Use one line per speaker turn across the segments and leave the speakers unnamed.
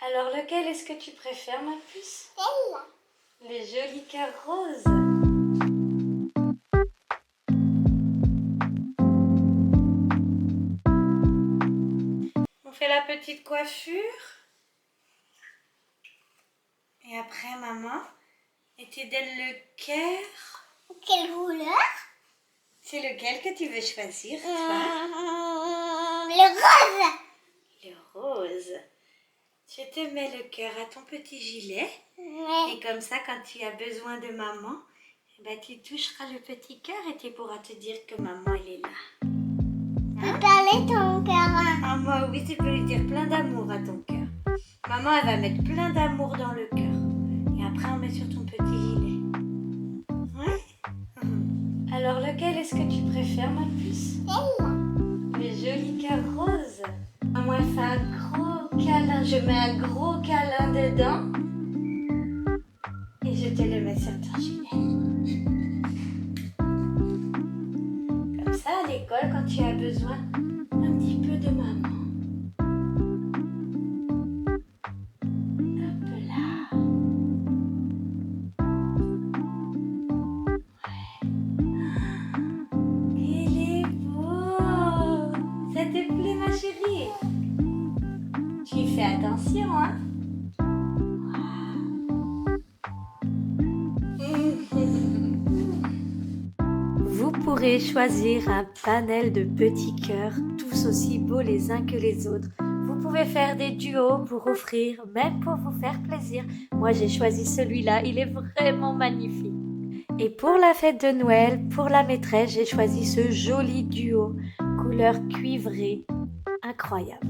Alors, lequel est-ce que tu préfères, ma puce?
Celle-là.
Les jolis cœurs roses. On fait la petite coiffure. Et après, maman, et tu donnes le cœur.
Quelle couleur?
C'est lequel que tu veux choisir, toi?
Le rose.
Le rose. Je te mets le cœur à ton petit gilet.
Ouais.
Et comme ça, quand tu as besoin de maman, eh ben, tu toucheras le petit cœur et tu pourras te dire que maman, elle est là.
Tu peux parler ton cœur.
Ah, moi, oui, tu peux lui dire plein d'amour à ton cœur. Maman, elle va mettre plein d'amour dans le cœur. Et après, on met sur ton petit gilet. Ouais. Alors, lequel est-ce que tu préfères, ma puce?
Celle-là.
Le joli cœur rose. Maman, elle fait un gros câlin. Je mets un gros câlin dedans. Et je te le mets sur ton gilet. Comme ça, à l'école, quand tu as besoin un petit peu de maman. Hop là. Il est beau. Ça te plaît, ma chérie? Tu y fais attention, hein? Vous pourrez choisir un panel de petits cœurs, tous aussi beaux les uns que les autres. Vous pouvez faire des duos pour offrir, même pour vous faire plaisir. Moi, j'ai choisi celui-là, il est vraiment magnifique. Et pour la fête de Noël, pour la maîtresse, j'ai choisi ce joli duo, couleur cuivrée, incroyable.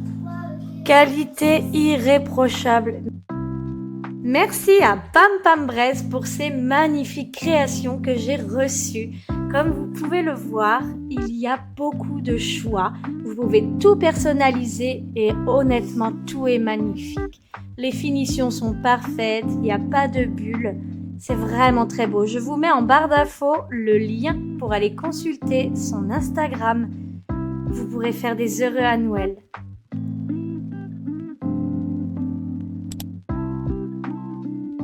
Qualité irréprochable. Merci à Pam Pam Brest pour ces magnifiques créations que j'ai reçues. Comme vous pouvez le voir, il y a beaucoup de choix. Vous pouvez tout personnaliser et honnêtement, tout est magnifique. Les finitions sont parfaites, il n'y a pas de bulles. C'est vraiment très beau. Je vous mets en barre d'infos le lien pour aller consulter son Instagram. Vous pourrez faire des heureux à Noël.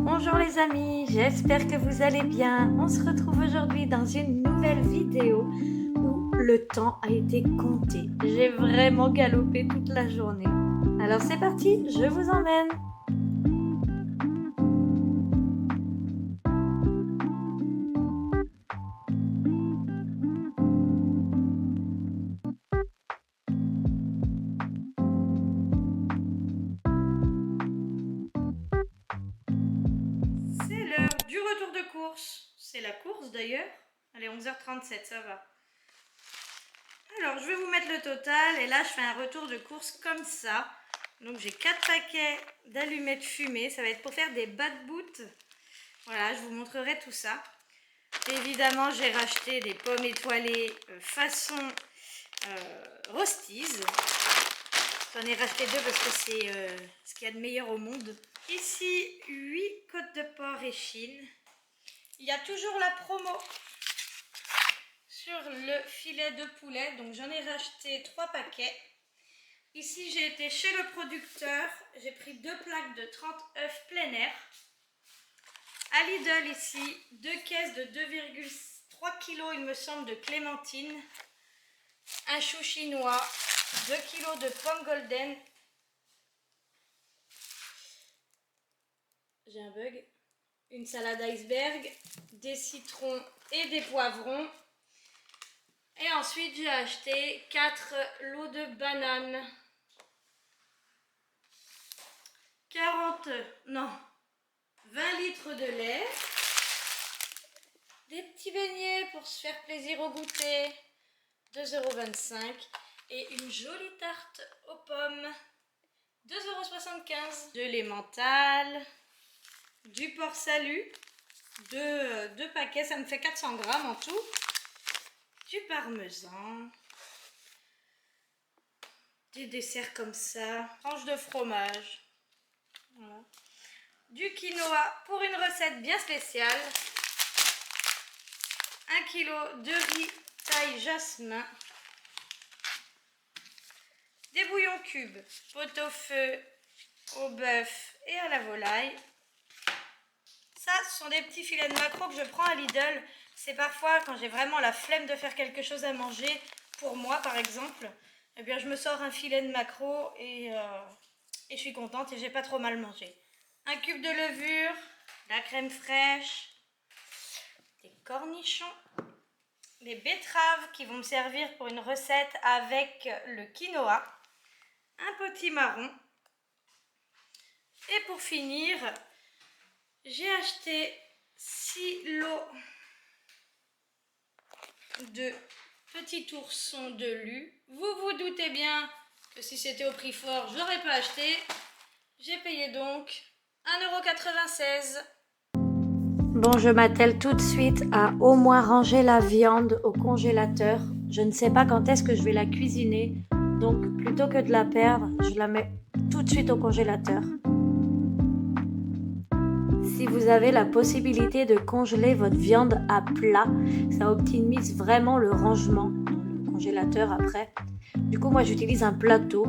Bonjour les amis, j'espère que vous allez bien. On se retrouve aujourd'hui dans une nouvelle vidéo où le temps a été compté. J'ai vraiment galopé toute la journée. Alors c'est parti, je vous emmène. C'est l'heure du retour de course. C'est la course d'ailleurs. Allez, 11h37, ça va. Alors, je vais vous mettre le total et là, je fais un retour de course comme ça. Donc, j'ai 4 paquets d'allumettes fumées. Ça va être pour faire des bad boots. Voilà, je vous montrerai tout ça. Évidemment, j'ai racheté des pommes étoilées façon Rosties. J'en ai racheté 2 parce que c'est ce qu'il y a de meilleur au monde. Ici, 8 côtes de porc et chine. Il y a toujours la promo sur le filet de poulet. Donc, j'en ai racheté 3 paquets. Ici, j'ai été chez le producteur. J'ai pris 2 plaques de 30 œufs plein air. À Lidl, ici, 2 caisses de 2,3 kg, il me semble, de clémentine. Un chou chinois, 2 kg de pommes golden. J'ai un bug. Une salade iceberg, des citrons et des poivrons. Et ensuite, j'ai acheté 4 lots de bananes. 20 litres de lait. Des petits beignets pour se faire plaisir au goûter. 2,25 €. Et une jolie tarte aux pommes. 2,75 €. De l'emmental. Du porc salut. 2 paquets, ça me fait 400 grammes en tout. Du parmesan. Des desserts comme ça. Tranche de fromage. Voilà. Du quinoa pour une recette bien spéciale. 1 kg de riz taille jasmin. Des bouillons cubes, pot-au-feu
au bœuf et à la volaille. Ça, ce sont des petits filets de maquereau que je prends à Lidl. C'est parfois quand j'ai vraiment la flemme de faire quelque chose à manger, pour moi par exemple, eh bien je me sors un filet de maquereau et je suis contente et j'ai pas trop mal mangé. Un cube de levure, la crème fraîche, des cornichons, les betteraves qui vont me servir pour une recette avec le quinoa, un potimarron et pour finir, j'ai acheté 6 lots de petits oursons de lu. Vous vous doutez bien que si c'était au prix fort, je l'aurais pas acheté. J'ai payé donc 1,96 €.
Bon, je m'attelle tout de suite à au moins ranger la viande au congélateur. Je ne sais pas quand est-ce que je vais la cuisiner, donc plutôt que de la perdre, je la mets tout de suite au congélateur. Si vous avez la possibilité de congeler votre viande à plat, ça optimise vraiment le rangement dans le congélateur après. Du coup, moi j'utilise un plateau.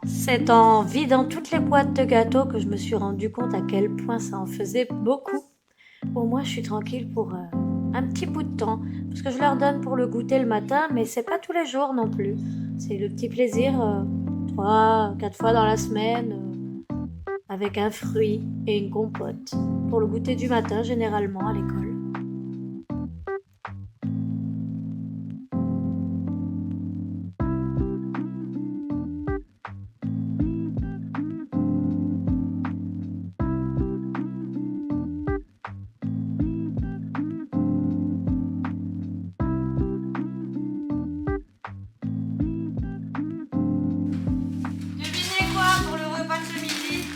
C'est en vidant toutes les boîtes de gâteaux que je me suis rendu compte à quel point ça en faisait beaucoup. Au moins, je suis tranquille pour un petit bout de temps, parce que je leur donne pour le goûter le matin, mais c'est pas tous les jours non plus. C'est le petit plaisir 3-4 fois dans la semaine, avec un fruit et une compote, pour le goûter du matin généralement à l'école.
Devinez quoi pour le repas de ce midi?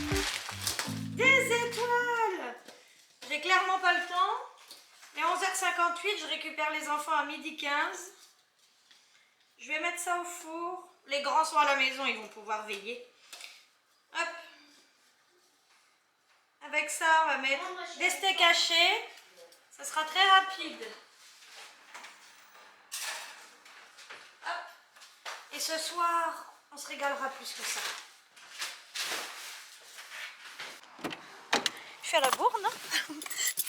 Des étoiles! J'ai clairement pas le temps. Il est 11h58, je récupère les enfants à 12h15. Je vais mettre ça au four. Les grands sont à la maison, ils vont pouvoir veiller. Hop. Avec ça, on va mettre des steaks hachés. Ça sera très rapide. Hop. Et ce soir, on se régalera plus que ça. Je suis à la bourre, non?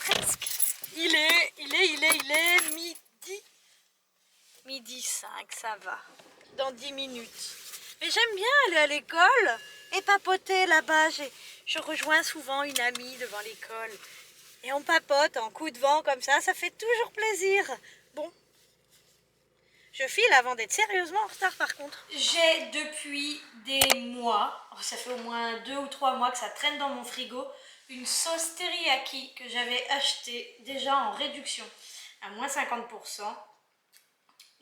Presque. Il est midi 5, ça va. Dans 10 minutes. Mais j'aime bien aller à l'école et papoter là-bas. Je rejoins souvent une amie devant l'école. Et on papote en coup de vent comme ça fait toujours plaisir. Bon. Je file avant d'être sérieusement en retard par contre. J'ai depuis des mois, ça fait au moins 2 ou 3 mois que ça traîne dans mon frigo, une sauce teriyaki que j'avais achetée déjà en réduction à moins 50%.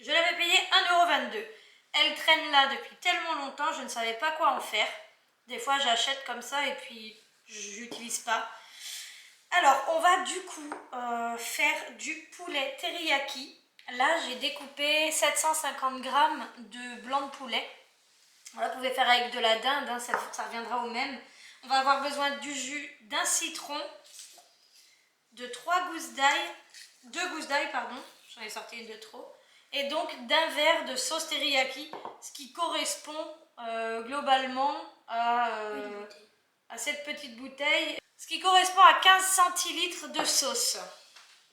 Je l'avais payée 1,22 €. Elle traîne là depuis tellement longtemps, je ne savais pas quoi en faire. Des fois j'achète comme ça et puis je n'utilise pas. Alors on va du coup faire du poulet teriyaki. Là j'ai découpé 750 g de blanc de poulet. Voilà, vous pouvez faire avec de la dinde, hein, ça reviendra au même. On va avoir besoin du jus d'un citron, de 2 gousses d'ail, pardon, j'en ai sorti une de trop, et donc d'un verre de sauce teriyaki, ce qui correspond globalement à cette petite bouteille, ce qui correspond à 15 centilitres de sauce.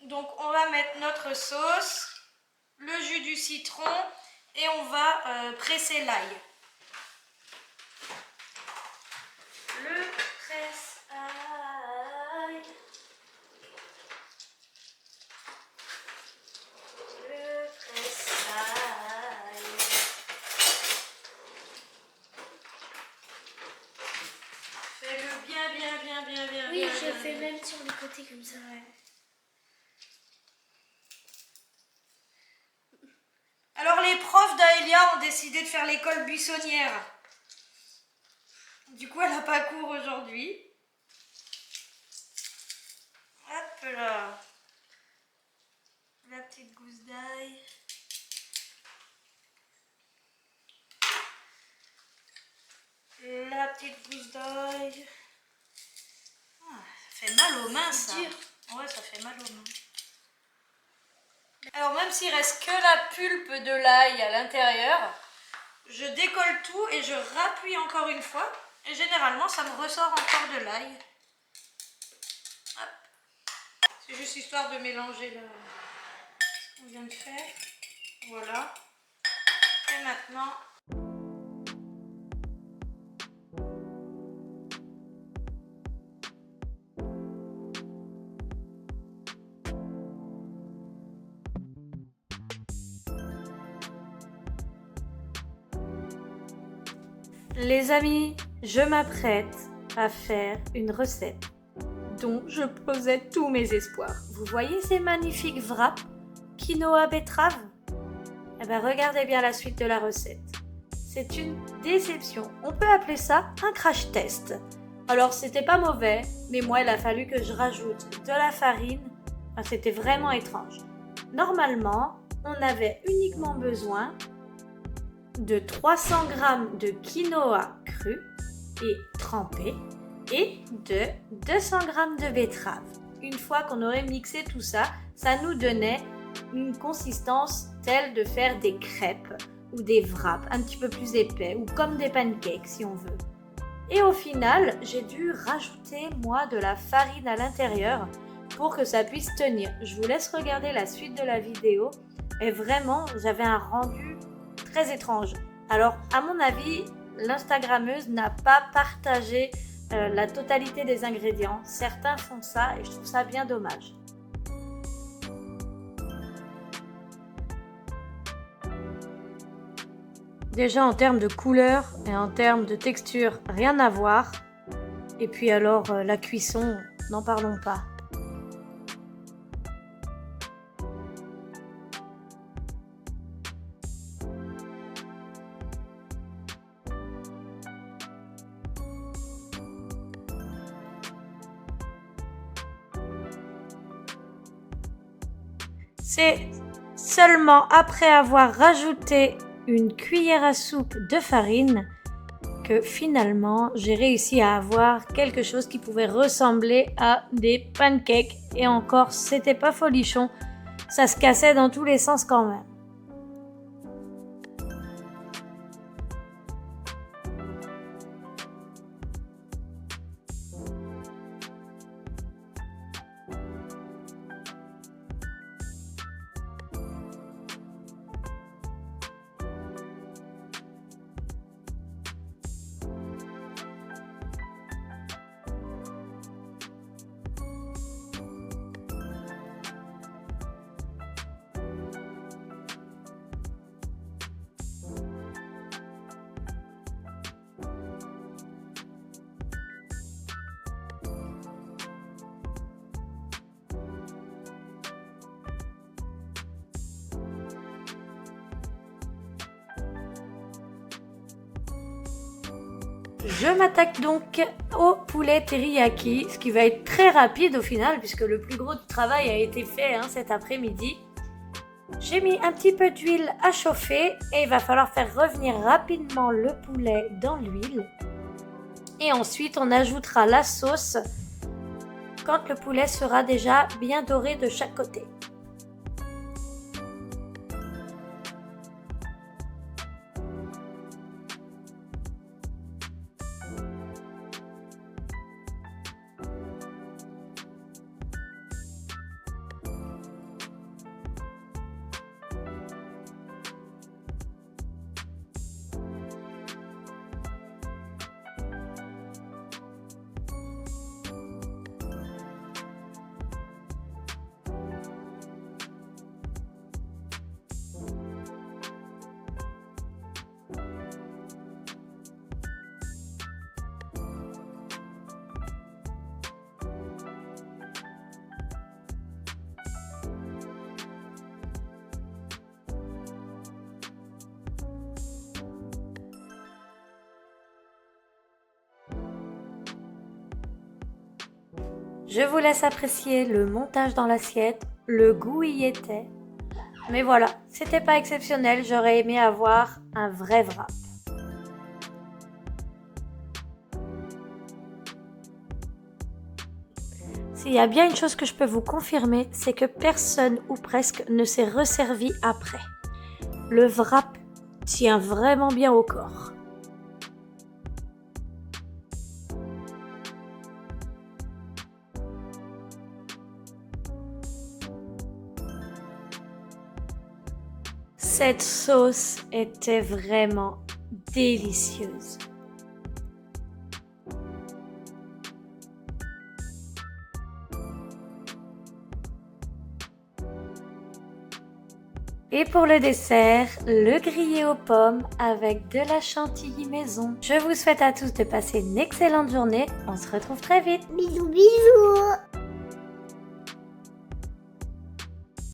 Donc on va mettre notre sauce, le jus du citron et on va presser l'ail. Le presse-ail. Le presse-ail. Fais-le bien.
Oui, je fais même sur les côtés comme ça. Ouais.
Alors les profs d'Aélia ont décidé de faire l'école buissonnière. Du coup, elle n'a pas cours aujourd'hui. peu la petite gousse d'ail. La petite gousse d'ail. Ah, ça fait mal aux mains, ça. Ouais, ça fait mal aux mains. Alors même s'il reste que la pulpe de l'ail à l'intérieur, je décolle tout et je rappuie encore une fois. Et généralement, ça me ressort encore de l'ail. C'est juste histoire de mélanger ce qu'on vient de faire. Voilà. Et maintenant... Les amis, je m'apprête à faire une recette dont je posais tous mes espoirs. Vous voyez ces magnifiques wraps quinoa betterave? Eh bien, regardez bien la suite de la recette. C'est une déception. On peut appeler ça un crash test. Alors, c'était pas mauvais, mais moi, il a fallu que je rajoute de la farine. Enfin, c'était vraiment étrange. Normalement, on avait uniquement besoin de 300 g de quinoa cru et trempé et de 200 g de betterave. Une fois qu'on aurait mixé tout ça, ça nous donnait une consistance telle de faire des crêpes ou des wraps un petit peu plus épais ou comme des pancakes si on veut. Et au final, j'ai dû rajouter moi de la farine à l'intérieur pour que ça puisse tenir. Je vous laisse regarder la suite de la vidéo et vraiment, j'avais un rendu très étrange. Alors, à mon avis, l'Instagrammeuse n'a pas partagé la totalité des ingrédients. Certains font ça et je trouve ça bien dommage. Déjà en termes de couleur et en termes de texture, rien à voir. Et puis alors, la cuisson, n'en parlons pas. C'est seulement après avoir rajouté une cuillère à soupe de farine que finalement j'ai réussi à avoir quelque chose qui pouvait ressembler à des pancakes. Et encore, c'était pas folichon, ça se cassait dans tous les sens quand même. Je m'attaque donc au poulet teriyaki, ce qui va être très rapide au final puisque le plus gros du travail a été fait cet après-midi. J'ai mis un petit peu d'huile à chauffer et il va falloir faire revenir rapidement le poulet dans l'huile. Et ensuite on ajoutera la sauce quand le poulet sera déjà bien doré de chaque côté.
Je vous laisse apprécier le montage dans l'assiette, le goût y était. Mais voilà, c'était pas exceptionnel, j'aurais aimé avoir un vrai wrap. S'il y a bien une chose que je peux vous confirmer, c'est que personne ou presque ne s'est resservi après. Le wrap tient vraiment bien au corps. Cette sauce était vraiment délicieuse. Et pour le dessert, le grillé aux pommes avec de la chantilly maison. Je vous souhaite à tous de passer une excellente journée. On se retrouve très vite.
Bisous, bisous.